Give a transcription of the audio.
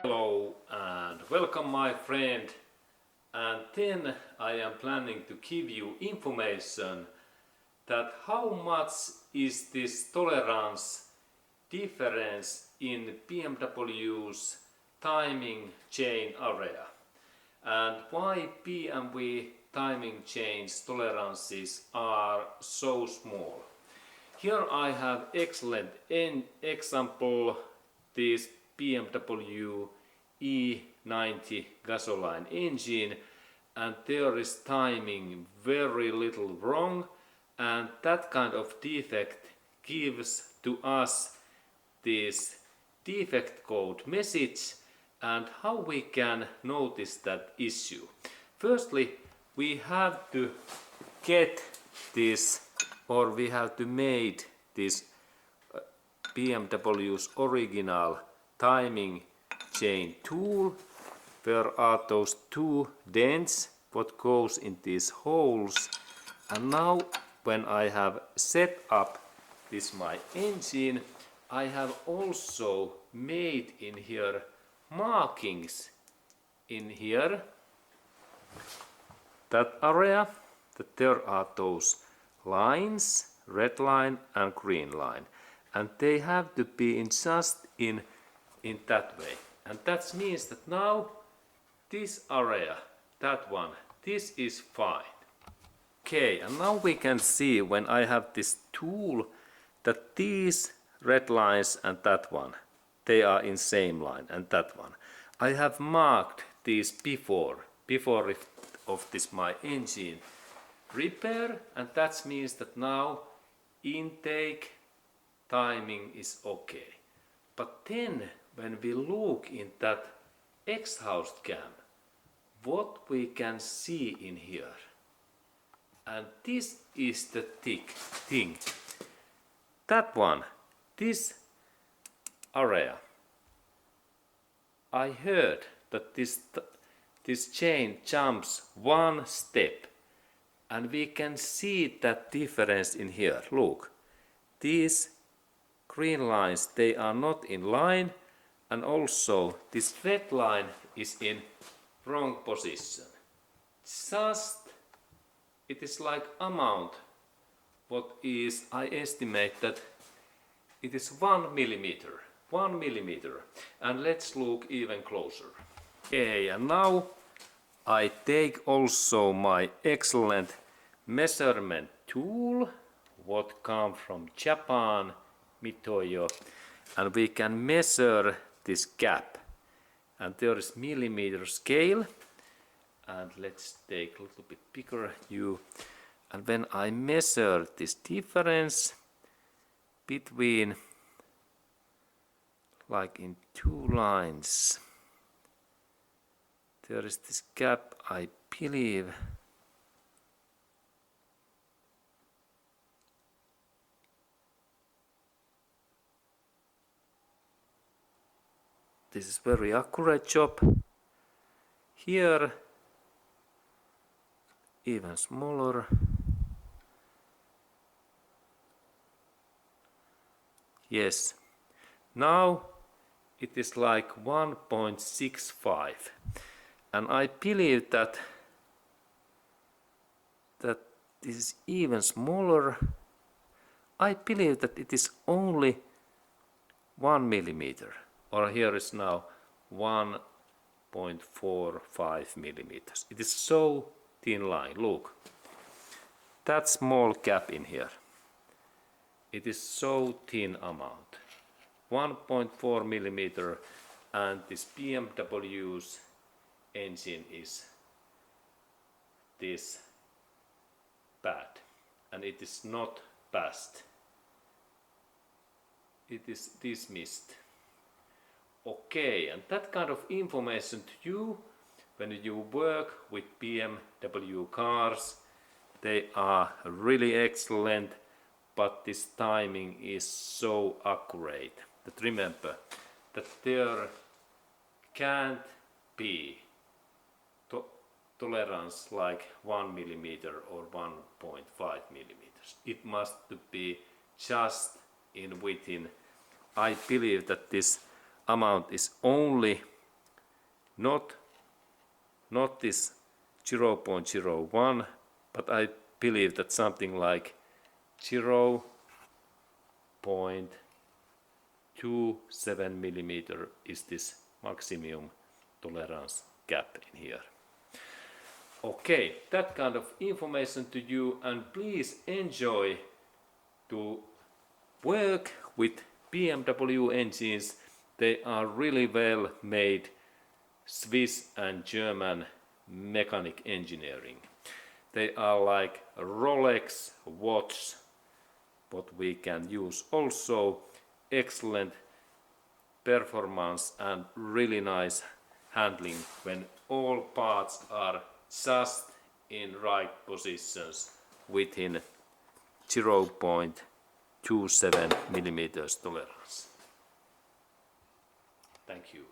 Hello and welcome my friend, and then I am planning to give you information that how much is this tolerance difference in BMW's timing chain area and why BMW timing chain tolerances are so small. Here I have excellent example, this BMW E90 gasoline engine, and there is timing very little wrong, and that kind of defect gives to us this defect code message. And how we can notice that issue? Firstly, we have to get this, or we have to make this BMW's original timing chain tool. There are those two dents what goes in these holes, and now when I have set up this my engine, I have also made in here markings in here, that area, that there are those lines, red line and green line, and they have to be in just in that way. And that means that now this area, that one, this is fine. Okay, and now we can see when I have this tool that these red lines and that one, they are in same line, and that one. I have marked these before of this my engine repair, and that means that now intake timing is okay. But then when we look in that exhaust cam, what we can see in here, and this is the thing, that one, this area, I heard that this chain jumps one step, and we can see that difference in here. Look, these green lines, they are not in line, and also this red line is in wrong position. Just it is like amount what is, I estimate that it is 1 millimeter. 1 millimeter. And let's look even closer. Okay, and now I take also my excellent measurement tool what come from Japan, Mitoyo, and we can measure this gap, and there is millimeter scale, and let's take a little bit bigger view, and when I measure this difference between, like in two lines, there is this gap, I believe this is very accurate job. Here even smaller. Yes, now it is like 1.65, and I believe that this is even smaller. I believe that it is only 1 millimeter, or here is now 1.45 millimeters. It is so thin line. Look, that small gap in here. It is so thin amount, 1.4 millimeter, and this BMW's engine is this bad, and it is not passed. It is dismissed. Okay, and that kind of information to you when you work with BMW cars, they are really excellent, but this timing is so accurate that remember that there can't be tolerance like 1 millimeter or 1.5 millimeters. It must be just in within. I believe that this amount is only not this 0.01, but I believe that something like 0.27 millimeter is this maximum tolerance gap in here. Okay, that kind of information to you, and please enjoy to work with BMW engines. They are really well made Swiss and German mechanic engineering. They are like a Rolex watch, what we can use. Also excellent performance and really nice handling when all parts are just in right positions within 0.27 millimeters tolerance. Thank you.